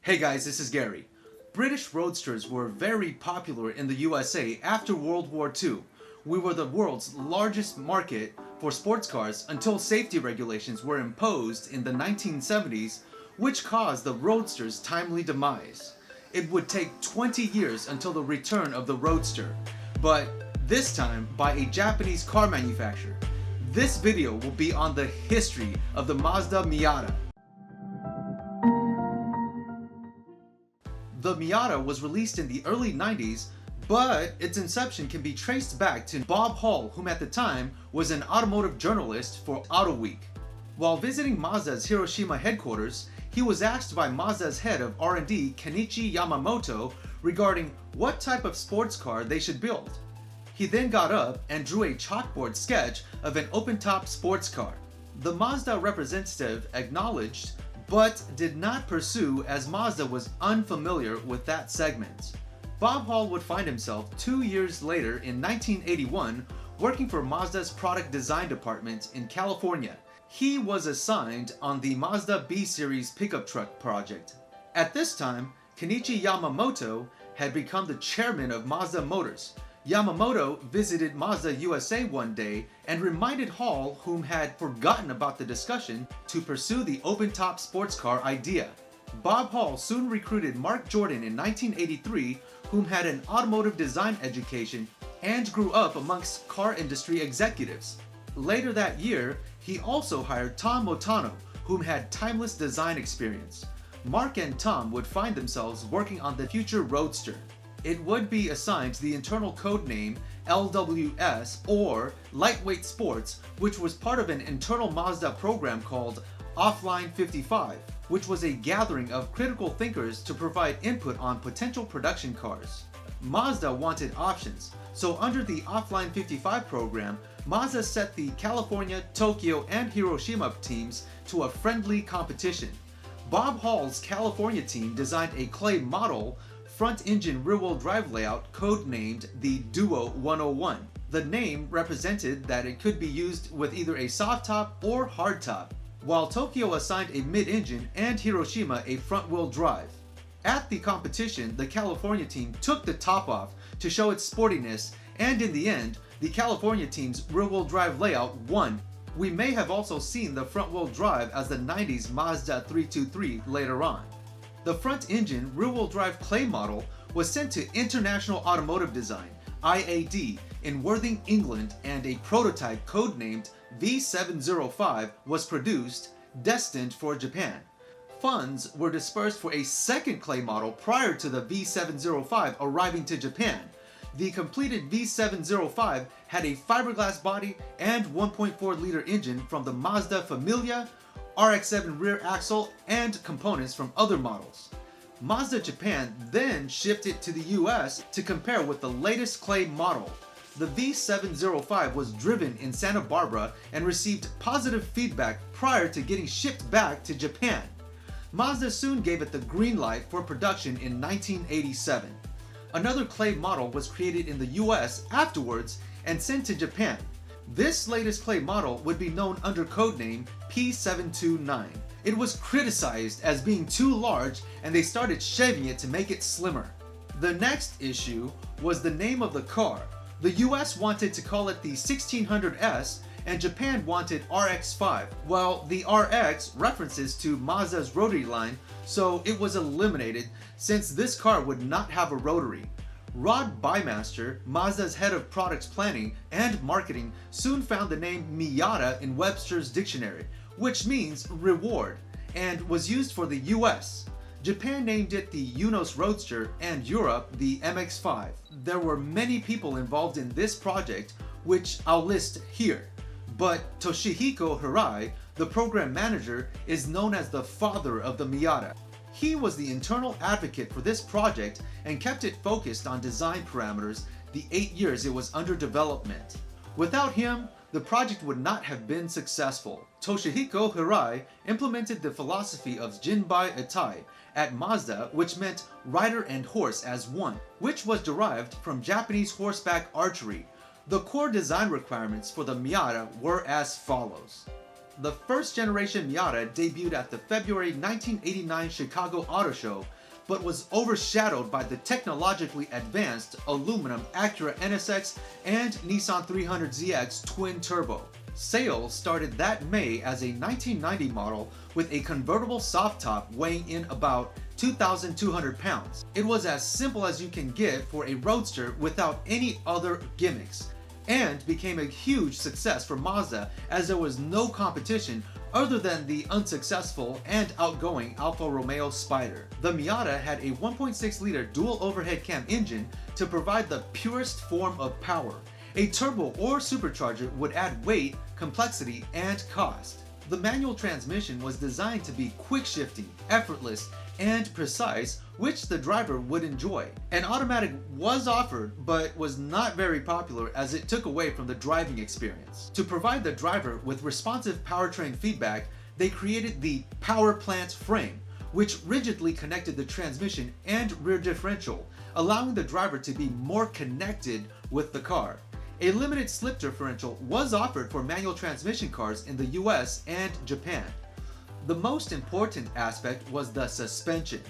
Hey guys, this is Gary. British roadsters were very popular in the USA after World War II. We were the world's largest market for sports cars until safety regulations were imposed in the 1970s, which caused the roadster's timely demise. It would take 20 years until the return of the roadster, but this time by a Japanese car manufacturer. This video will be on the history of the Mazda Miata. The Miata was released in the early 90s, but its inception can be traced back to Bob Hall, whom at the time was an automotive journalist for Auto Week. While visiting Mazda's Hiroshima headquarters, he was asked by Mazda's head of R&D, Kenichi Yamamoto, regarding what type of sports car they should build. He then got up and drew a chalkboard sketch of an open-top sports car. The Mazda representative acknowledged but did not pursue as Mazda was unfamiliar with that segment. Bob Hall would find himself 2 years later in 1981 working for Mazda's product design department in California. He was assigned on the Mazda B-Series pickup truck project. At this time, Kenichi Yamamoto had become the chairman of Mazda Motors. Yamamoto visited Mazda USA one day and reminded Hall, whom had forgotten about the discussion, to pursue the open-top sports car idea. Bob Hall soon recruited Mark Jordan in 1983, whom had an automotive design education and grew up amongst car industry executives. Later that year, he also hired Tom Motano, whom had timeless design experience. Mark and Tom would find themselves working on the future Roadster. It would be assigned the internal code name LWS, or Lightweight Sports, which was part of an internal Mazda program called Offline 55, which was a gathering of critical thinkers to provide input on potential production cars. Mazda wanted options, so under the Offline 55 program, Mazda set the California, Tokyo, and Hiroshima teams to a friendly competition. Bob Hall's California team designed a clay model front-engine rear-wheel drive layout codenamed the Duo 101. The name represented that it could be used with either a soft top or hard top, while Tokyo assigned a mid-engine and Hiroshima a front-wheel drive. At the competition, the California team took the top off to show its sportiness, and in the end, the California team's rear-wheel drive layout won. We may have also seen the front-wheel drive as the 90s Mazda 323 later on. The front-engine rear-wheel drive clay model was sent to International Automotive Design, IAD, in Worthing, England, and a prototype codenamed V705 was produced, destined for Japan. Funds were dispersed for a second clay model prior to the V705 arriving to Japan. The completed V705 had a fiberglass body and 1.4-liter engine from the Mazda Familia, RX-7 rear axle, and components from other models. Mazda Japan then shipped it to the US to compare with the latest clay model. The V705 was driven in Santa Barbara and received positive feedback prior to getting shipped back to Japan. Mazda soon gave it the green light for production in 1987. Another clay model was created in the US afterwards and sent to Japan. This latest clay model would be known under codename P729. It was criticized as being too large, and they started shaving it to make it slimmer. The next issue was the name of the car. The US wanted to call it the 1600S, and Japan wanted RX-5. Well, the RX references to Mazda's rotary line, so it was eliminated since this car would not have a rotary. Rod Bymaster, Mazda's head of products planning and marketing, soon found the name Miata in Webster's dictionary, which means reward, and was used for the US. Japan named it the Unos Roadster and Europe the MX-5. There were many people involved in this project, which I'll list here. But Toshihiko Hirai, the program manager, is known as the father of the Miata. He was the internal advocate for this project and kept it focused on design parameters the 8 years it was under development. Without him, the project would not have been successful. Toshihiko Hirai implemented the philosophy of Jinbai Itai at Mazda, which meant rider and horse as one, which was derived from Japanese horseback archery. The core design requirements for the Miata were as follows. The first generation Miata debuted at the February 1989 Chicago Auto Show, but was overshadowed by the technologically advanced aluminum Acura NSX and Nissan 300ZX twin-turbo. Sales started that May as a 1990 model with a convertible soft top weighing in about 2,200 pounds. It was as simple as you can get for a roadster without any other gimmicks, and became a huge success for Mazda as there was no competition other than the unsuccessful and outgoing Alfa Romeo Spider. The Miata had a 1.6-liter dual overhead cam engine to provide the purest form of power. A turbo or supercharger would add weight, complexity, and cost. The manual transmission was designed to be quick-shifting, effortless, and precise, which the driver would enjoy. An automatic was offered, but was not very popular as it took away from the driving experience. To provide the driver with responsive powertrain feedback, they created the power plant frame, which rigidly connected the transmission and rear differential, allowing the driver to be more connected with the car. A limited slip differential was offered for manual transmission cars in the US and Japan. The most important aspect was the suspension.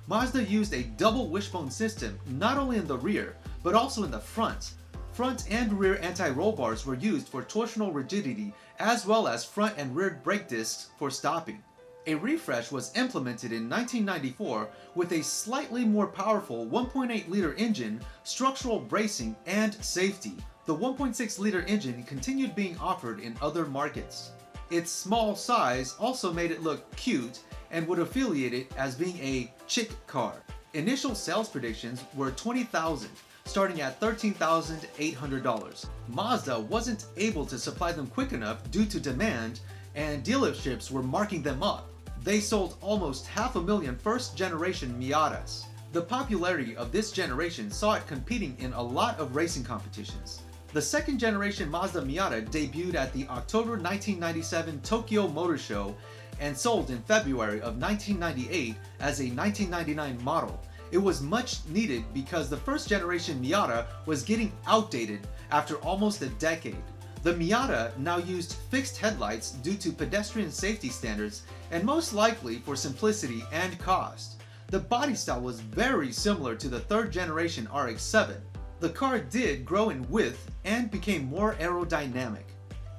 Mazda used a double wishbone system not only in the rear, but also in the front. Front and rear anti-roll bars were used for torsional rigidity, as well as front and rear brake discs for stopping. A refresh was implemented in 1994 with a slightly more powerful 1.8-liter engine, structural bracing, and safety. The 1.6-liter engine continued being offered in other markets. Its small size also made it look cute and would affiliate it as being a chick car. Initial sales predictions were 20,000, starting at $13,800. Mazda wasn't able to supply them quick enough due to demand, and dealerships were marking them up. They sold almost 500,000 first-generation Miatas. The popularity of this generation saw it competing in a lot of racing competitions. The second-generation Mazda Miata debuted at the October 1997 Tokyo Motor Show and sold in February of 1998 as a 1999 model. It was much needed because the first-generation Miata was getting outdated after almost a decade. The Miata now used fixed headlights due to pedestrian safety standards and most likely for simplicity and cost. The body style was very similar to the third-generation RX-7. The car did grow in width and became more aerodynamic.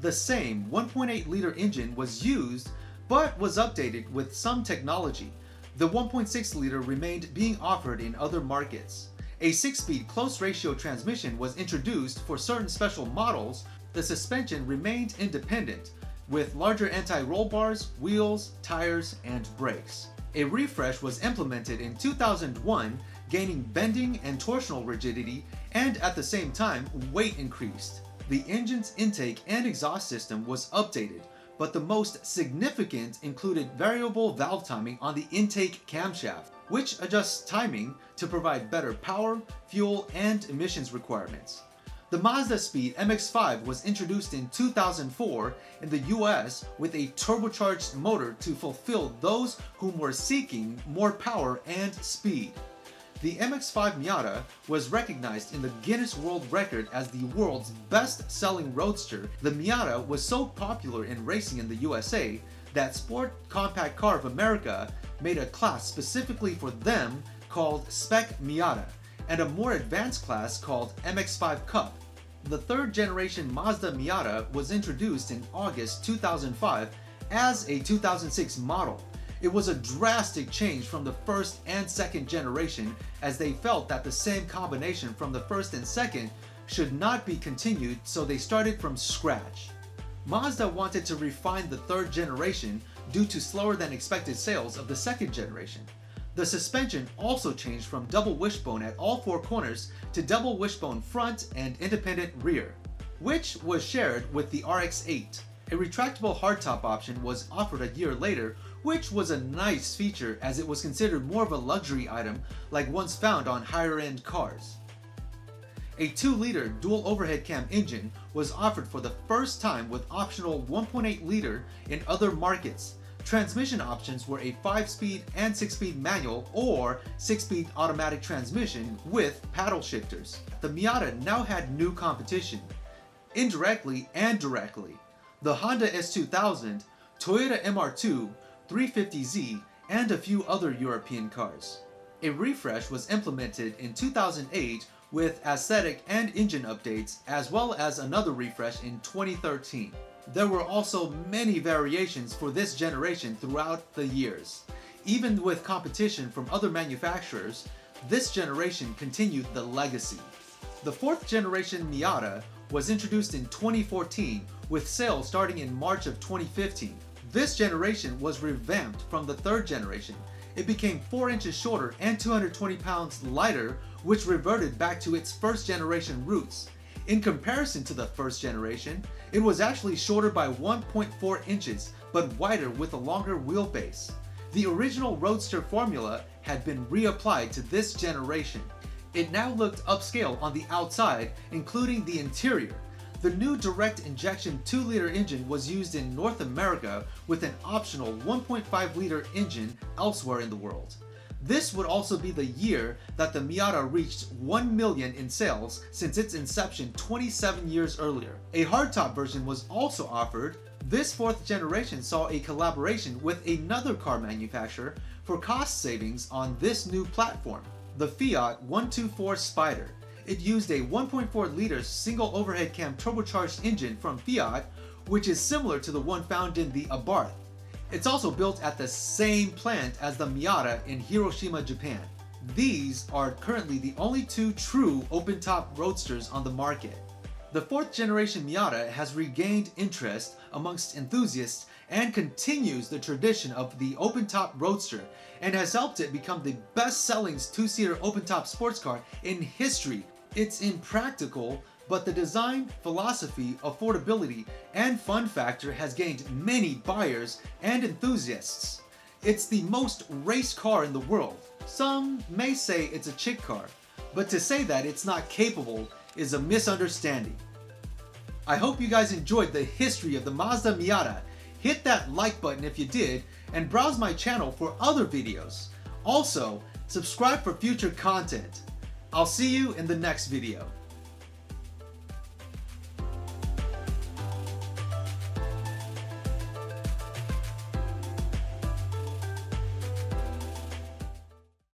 The same 1.8-liter engine was used, but was updated with some technology. The 1.6-liter remained being offered in other markets. A 6-speed close-ratio transmission was introduced for certain special models. The suspension remained independent, with larger anti-roll bars, wheels, tires, and brakes. A refresh was implemented in 2001, gaining bending and torsional rigidity, and at the same time, weight increased. The engine's intake and exhaust system was updated, but the most significant included variable valve timing on the intake camshaft, which adjusts timing to provide better power, fuel, and emissions requirements. The Mazda Speed MX-5 was introduced in 2004 in the US with a turbocharged motor to fulfill those whom were seeking more power and speed. The MX-5 Miata was recognized in the Guinness World Record as the world's best-selling roadster. The Miata was so popular in racing in the USA that Sport Compact Car of America made a class specifically for them called Spec Miata, and a more advanced class called MX-5 Cup. The third-generation Mazda Miata was introduced in August 2005 as a 2006 model. It was a drastic change from the first and second generation, as they felt that the same combination from the first and second should not be continued, so they started from scratch. Mazda wanted to refine the third generation due to slower than expected sales of the second generation. The suspension also changed from double wishbone at all four corners to double wishbone front and independent rear, which was shared with the RX-8. A retractable hardtop option was offered a year later, which was a nice feature as it was considered more of a luxury item like ones found on higher-end cars. A 2-liter dual overhead cam engine was offered for the first time with optional 1.8-liter in other markets. Transmission options were a 5-speed and 6-speed manual or 6-speed automatic transmission with paddle shifters. The Miata now had new competition, indirectly and directly. The Honda S2000 Toyota MR2, 350Z, and a few other European cars. A refresh was implemented in 2008 with aesthetic and engine updates, as well as another refresh in 2013. There were also many variations for this generation throughout the years. Even with competition from other manufacturers, this generation continued the legacy. The fourth generation Miata was introduced in 2014 with sales starting in March of 2015. This generation was revamped from the third generation. It became 4 inches shorter and 220 pounds lighter, which reverted back to its first generation roots. In comparison to the first generation, it was actually shorter by 1.4 inches, but wider with a longer wheelbase. The original Roadster formula had been reapplied to this generation. It now looked upscale on the outside, including the interior. The new direct injection 2-liter engine was used in North America with an optional 1.5-liter engine elsewhere in the world. This would also be the year that the Miata reached 1 million in sales since its inception 27 years earlier. A hardtop version was also offered. This fourth generation saw a collaboration with another car manufacturer for cost savings on this new platform, the Fiat 124 Spider. It used a 1.4-liter single overhead cam turbocharged engine from Fiat, which is similar to the one found in the Abarth. It's also built at the same plant as the Miata in Hiroshima, Japan. These are currently the only 2 true open-top roadsters on the market. The fourth generation Miata has regained interest amongst enthusiasts and continues the tradition of the open-top roadster and has helped it become the best-selling 2-seater open-top sports car in history. It's impractical, but the design, philosophy, affordability, and fun factor has gained many buyers and enthusiasts. It's the most race car in the world. Some may say it's a chick car, but to say that it's not capable is a misunderstanding. I hope you guys enjoyed the history of the Mazda Miata. Hit that like button if you did, and browse my channel for other videos. Also, subscribe for future content. I'll see you in the next video.